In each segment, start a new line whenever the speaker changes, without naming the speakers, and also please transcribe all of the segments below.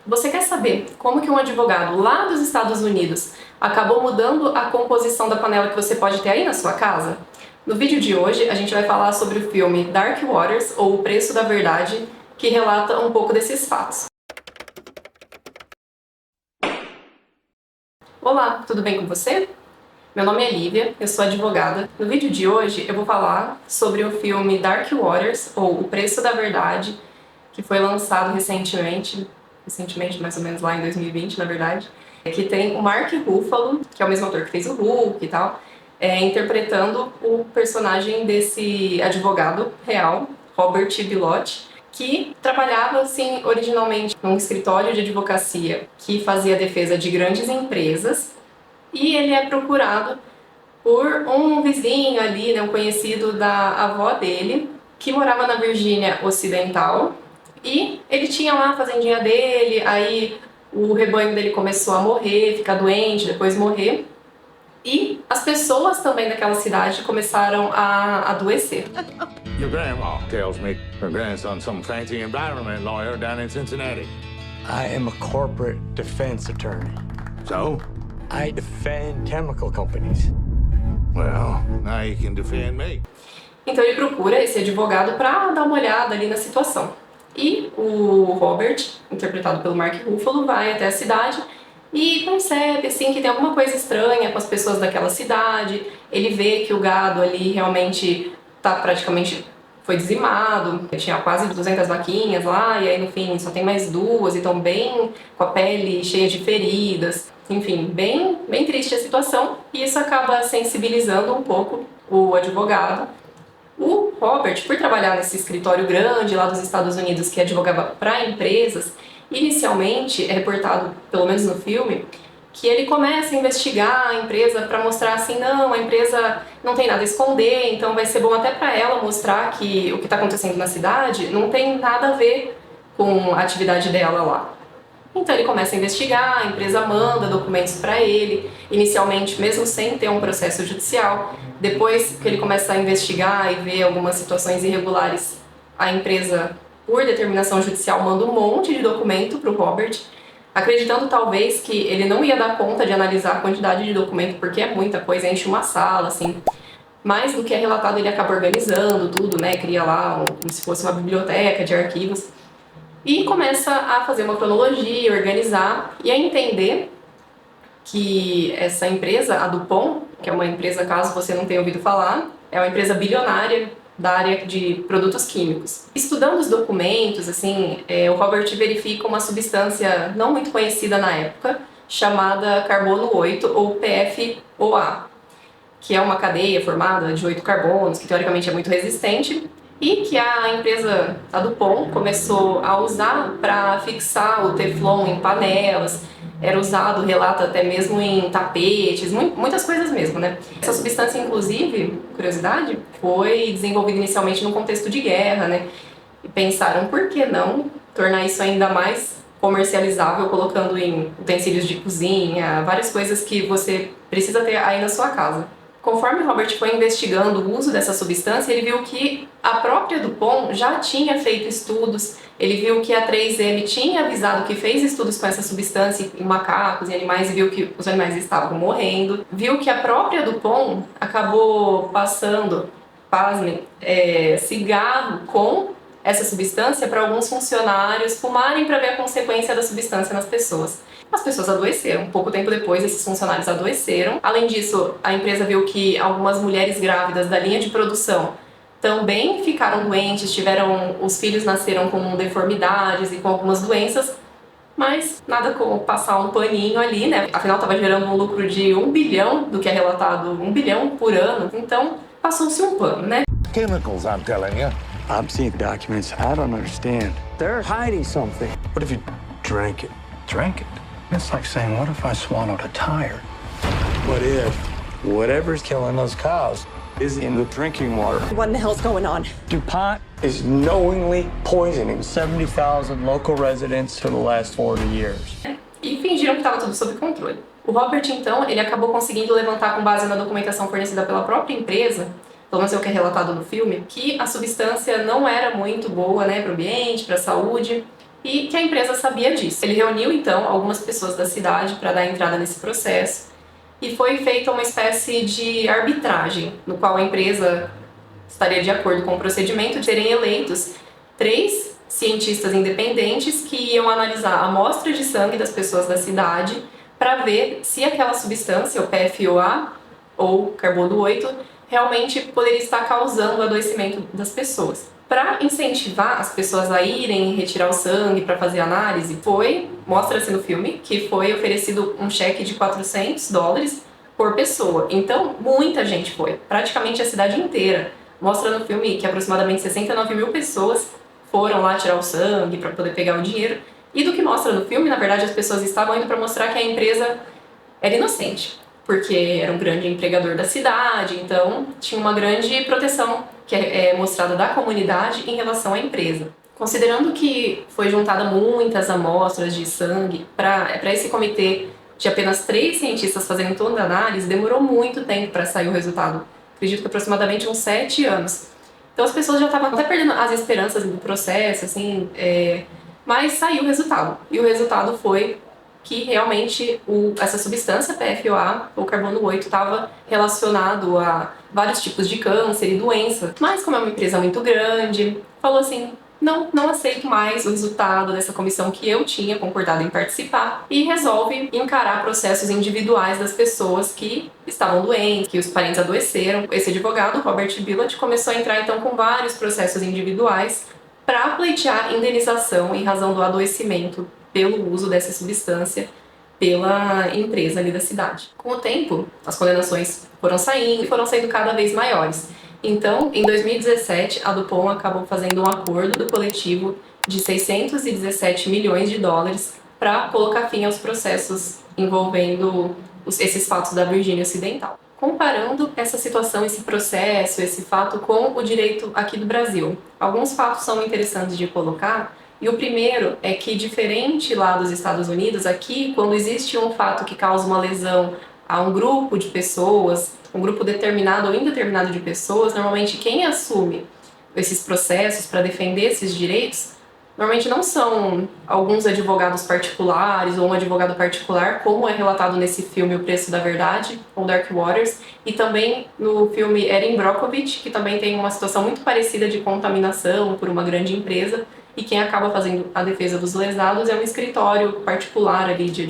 Você quer saber como que um advogado lá dos Estados Unidos acabou mudando a composição da panela que você pode ter aí na sua casa? No vídeo de hoje a gente vai falar sobre o filme Dark Waters, ou O Preço da Verdade, que relata um pouco desses fatos. Olá, tudo bem com você? Meu nome é Lívia, eu sou advogada. No vídeo de hoje eu vou falar sobre o filme Dark Waters, ou O Preço da Verdade, que foi lançado recentemente mais ou menos lá em 2020, na verdade, que tem o Mark Ruffalo, que é o mesmo ator que fez o Hulk e tal, interpretando o personagem desse advogado real, Robert Bilott, que trabalhava, assim, originalmente num escritório de advocacia que fazia defesa de grandes empresas, e ele é procurado por um vizinho ali, né, um conhecido da avó dele, que morava na Virgínia Ocidental, e ele tinha lá a fazendinha dele, aí o rebanho dele começou a morrer, ficar doente, depois morrer, e as pessoas também daquela cidade começaram a adoecer.
Your grandma tells me her grandson's some fancy environment lawyer down in Cincinnati.
I am a corporate defense attorney.
So?
I defend chemical companies.
Well, now you can defend me.
Então ele procura esse advogado para dar uma olhada ali na situação. E o Robert, interpretado pelo Mark Ruffalo, vai até a cidade e percebe assim, que tem alguma coisa estranha com as pessoas daquela cidade. Ele vê que o gado ali realmente foi dizimado, tinha quase 200 vaquinhas lá, e aí no fim só tem mais duas, e estão bem com a pele cheia de feridas. Enfim, bem triste a situação, e isso acaba sensibilizando um pouco o advogado. O Robert, por trabalhar nesse escritório grande lá dos Estados Unidos que advogava para empresas, inicialmente é reportado, pelo menos no filme, que ele começa a investigar a empresa para mostrar assim, não, a empresa não tem nada a esconder, então vai ser bom até para ela mostrar que o que está acontecendo na cidade não tem nada a ver com a atividade dela lá. Então ele começa a investigar, a empresa manda documentos para ele, inicialmente mesmo sem ter um processo judicial. Depois que ele começa a investigar e ver algumas situações irregulares, a empresa, por determinação judicial, manda um monte de documento para o Robert, acreditando talvez que ele não ia dar conta de analisar a quantidade de documento, porque é muita coisa, enche uma sala, assim. Mais do que é relatado, ele acaba organizando tudo, né? Cria lá como se fosse uma biblioteca de arquivos. E começa a fazer uma cronologia, organizar e a entender que essa empresa, a DuPont, que é uma empresa, caso você não tenha ouvido falar, é uma empresa bilionária da área de produtos químicos. Estudando os documentos, assim, o Robert verifica uma substância não muito conhecida na época, chamada carbono 8, ou PFOA, que é uma cadeia formada de 8 carbonos, que teoricamente é muito resistente, e que a empresa, a DuPont, começou a usar para fixar o Teflon em panelas. Era usado, relata até mesmo em tapetes, muitas coisas mesmo, né? Essa substância, inclusive, curiosidade, foi desenvolvida inicialmente num contexto de guerra, né? E pensaram, por que não tornar isso ainda mais comercializável, colocando em utensílios de cozinha, várias coisas que você precisa ter aí na sua casa. Conforme Robert foi investigando o uso dessa substância, ele viu que a própria DuPont já tinha feito estudos, ele viu que a 3M tinha avisado que fez estudos com essa substância em macacos e animais e viu que os animais estavam morrendo, viu que a própria DuPont acabou passando, pasmem, cigarro com essa substância para alguns funcionários fumarem para ver a consequência da substância nas pessoas. As pessoas adoeceram. Pouco tempo depois, esses funcionários adoeceram. Além disso, a empresa viu que algumas mulheres grávidas da linha de produção também ficaram doentes, os filhos nasceram com deformidades e com algumas doenças, mas nada como passar um paninho ali, né? Afinal, estava gerando um lucro de 1 bilhão, do que é relatado, 1 bilhão por ano. Então, passou-se um pano, né?
Chemicals, I'm telling you.
I'm seeing documents I don't understand. They're hiding something. What if you drank it?
Drink it? It's like saying, what if I swallowed a tire?
What if whatever's killing those cows is in the drinking water?
What in the hell's going on?
DuPont is knowingly poisoning 70,000 local residents for the last 40 years.
E fingiram que estava tudo sob controle. O Robert, então, ele acabou conseguindo levantar, com base na documentação fornecida pela própria empresa, pelo menos é o que é relatado no filme, que a substância não era muito boa, né, para o ambiente, para a saúde. e que a empresa sabia disso. Ele reuniu, então, algumas pessoas da cidade para dar entrada nesse processo e foi feita uma espécie de arbitragem, no qual a empresa estaria de acordo com o procedimento de serem eleitos 3 cientistas independentes que iam analisar a amostra de sangue das pessoas da cidade para ver se aquela substância, o PFOA ou carbono 8, realmente poderia estar causando o adoecimento das pessoas. Para incentivar as pessoas a irem retirar o sangue para fazer análise, mostra-se no filme, que foi oferecido um cheque de $400 por pessoa. Então, muita gente foi, praticamente a cidade inteira. Mostra no filme que aproximadamente 69 mil pessoas foram lá tirar o sangue para poder pegar o dinheiro. E do que mostra no filme, na verdade, as pessoas estavam indo para mostrar que a empresa era inocente, porque era um grande empregador da cidade, então tinha uma grande proteção que é mostrada da comunidade em relação à empresa. Considerando que foi juntada muitas amostras de sangue para esse comitê de apenas 3 cientistas fazendo toda a análise, demorou muito tempo para sair o resultado. Acredito que aproximadamente uns 7 anos. Então as pessoas já estavam até perdendo as esperanças do processo, assim, mas saiu o resultado. E o resultado foi que realmente essa substância PFOA, ou carbono 8, estava relacionado a vários tipos de câncer e doença. Mas como é uma empresa muito grande, falou assim, não aceito mais o resultado dessa comissão que eu tinha concordado em participar e resolve encarar processos individuais das pessoas que estavam doentes, que os parentes adoeceram. Esse advogado, Robert Bilott, começou a entrar então com vários processos individuais para pleitear indenização em razão do adoecimento pelo uso dessa substância pela empresa ali da cidade. Com o tempo, as condenações foram saindo e foram sendo cada vez maiores. Então, em 2017, a DuPont acabou fazendo um acordo coletivo de $617 milhões para colocar fim aos processos envolvendo esses fatos da Virgínia Ocidental. Comparando essa situação, esse processo, esse fato com o direito aqui do Brasil, alguns fatos são interessantes de colocar. E o primeiro é que, diferente lá dos Estados Unidos, aqui, quando existe um fato que causa uma lesão a um grupo de pessoas, um grupo determinado ou indeterminado de pessoas, normalmente quem assume esses processos para defender esses direitos, normalmente não são alguns advogados particulares ou um advogado particular, como é relatado nesse filme O Preço da Verdade, ou Dark Waters, e também no filme Erin Brockovich, que também tem uma situação muito parecida de contaminação por uma grande empresa, e quem acaba fazendo a defesa dos lesados é um escritório particular ali de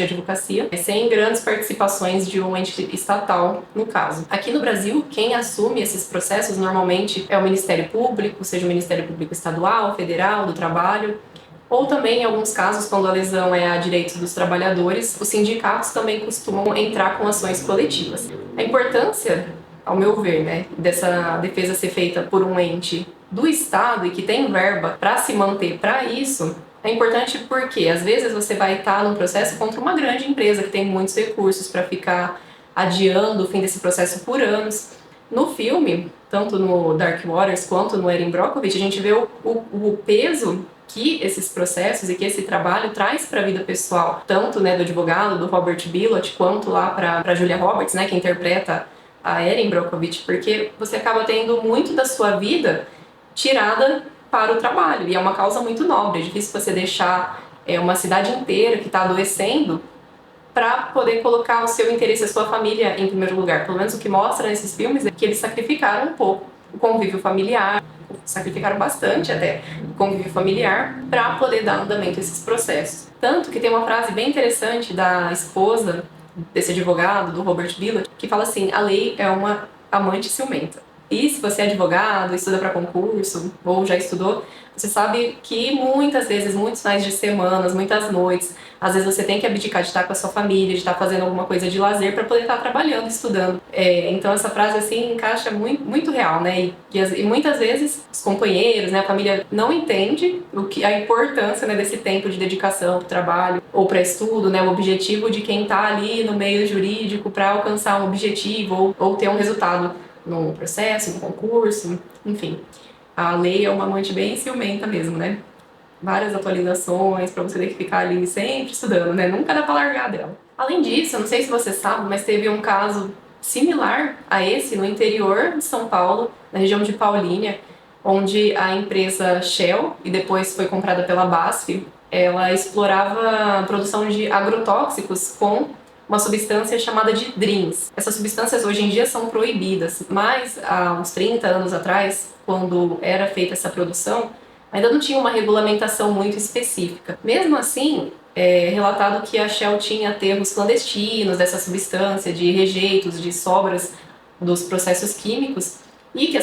advocacia, sem grandes participações de um ente estatal, no caso. Aqui no Brasil, quem assume esses processos normalmente é o Ministério Público, seja o Ministério Público Estadual, Federal, do Trabalho, ou também, em alguns casos, quando a lesão é a direitos dos trabalhadores, os sindicatos também costumam entrar com ações coletivas. A importância, ao meu ver, dessa defesa ser feita por um ente do Estado e que tem verba para se manter para isso, é importante porque às vezes você vai estar num processo contra uma grande empresa que tem muitos recursos para ficar adiando o fim desse processo por anos. No filme, tanto no Dark Waters quanto no Erin Brockovich, a gente vê o peso que esses processos e que esse trabalho traz para a vida pessoal, tanto do advogado, do Robert Bilott, quanto lá para Julia Roberts, que interpreta a Erin Brockovich, porque você acaba tendo muito da sua vida tirada para o trabalho, e é uma causa muito nobre. É difícil você deixar uma cidade inteira que está adoecendo para poder colocar o seu interesse, a sua família em primeiro lugar. Pelo menos o que mostra nesses filmes é que eles sacrificaram um pouco o convívio familiar, sacrificaram bastante até o convívio familiar para poder dar andamento a esses processos. Tanto que tem uma frase bem interessante da esposa desse advogado, do Robert Bilott, que fala assim: a lei é uma amante ciumenta. E se você é advogado, estuda para concurso, ou já estudou, você sabe que muitas vezes, muitos finais de semanas, muitas noites, às vezes você tem que abdicar de estar com a sua família, de estar fazendo alguma coisa de lazer para poder estar trabalhando, estudando. Então essa frase assim encaixa muito, muito real, E muitas vezes os companheiros, a família não entende a importância desse tempo de dedicação para o trabalho ou para estudo, o objetivo de quem está ali no meio jurídico para alcançar um objetivo ou ter um resultado no processo, no concurso, enfim. A lei é uma amante bem ciumenta mesmo, Várias atualizações para você ter que ficar ali sempre estudando, Nunca dá para largar dela. Além disso, eu não sei se você sabe, mas teve um caso similar a esse no interior de São Paulo, na região de Paulínia, onde a empresa Shell, e depois foi comprada pela BASF, ela explorava a produção de agrotóxicos com uma substância chamada de DRINs. Essas substâncias hoje em dia são proibidas, mas há uns 30 anos atrás, quando era feita essa produção, ainda não tinha uma regulamentação muito específica. Mesmo assim, é relatado que a Shell tinha aterros clandestinos dessa substância, de rejeitos, de sobras dos processos químicos, e que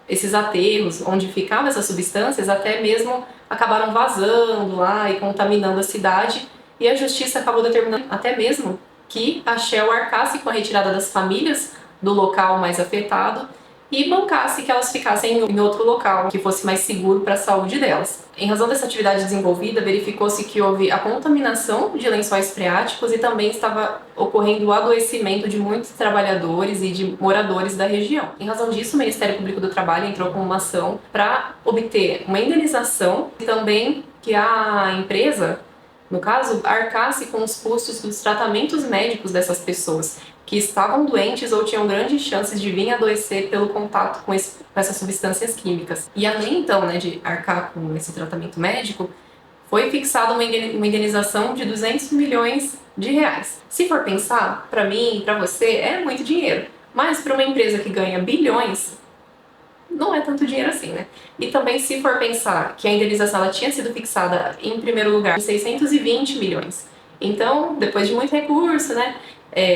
esses aterros, onde ficavam essas substâncias, até mesmo acabaram vazando lá e contaminando a cidade, e a justiça acabou determinando até mesmo que a Shell arcasse com a retirada das famílias do local mais afetado e bancasse que elas ficassem em outro local que fosse mais seguro para a saúde delas. Em razão dessa atividade desenvolvida, verificou-se que houve a contaminação de lençóis freáticos e também estava ocorrendo o adoecimento de muitos trabalhadores e de moradores da região. Em razão disso, o Ministério Público do Trabalho entrou com uma ação para obter uma indenização e também que a empresa, no caso, arcasse com os custos dos tratamentos médicos dessas pessoas que estavam doentes ou tinham grandes chances de vir a adoecer pelo contato com essas substâncias químicas. E além, então, de arcar com esse tratamento médico, foi fixada uma indenização de 200 milhões de reais. Se for pensar, para mim e para você, é muito dinheiro. Mas para uma empresa que ganha bilhões, não é tanto dinheiro assim, né? E também, se for pensar que a indenização ela tinha sido fixada, em primeiro lugar, em 620 milhões. Então, depois de muito recurso, né,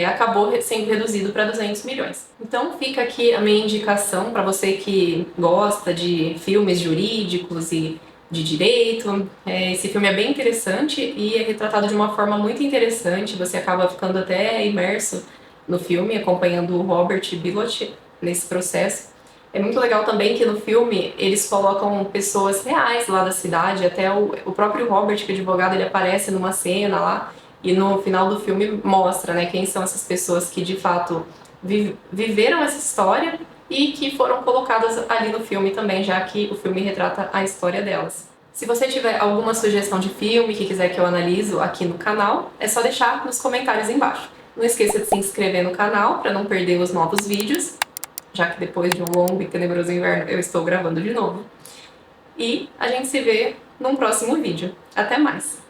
acabou sendo reduzido para 200 milhões. Então, fica aqui a minha indicação para você que gosta de filmes jurídicos e de direito. Esse filme é bem interessante e é retratado de uma forma muito interessante. Você acaba ficando até imerso no filme, acompanhando o Robert Bilott nesse processo. É muito legal também que no filme eles colocam pessoas reais lá da cidade, até o próprio Robert, que é advogado, ele aparece numa cena lá, e no final do filme mostra, né, quem são essas pessoas que de fato viveram essa história e que foram colocadas ali no filme também, já que o filme retrata a história delas. Se você tiver alguma sugestão de filme que quiser que eu analiso aqui no canal, é só deixar nos comentários embaixo. Não esqueça de se inscrever no canal para não perder os novos vídeos, já que depois de um longo e tenebroso inverno eu estou gravando de novo. E a gente se vê num próximo vídeo. Até mais!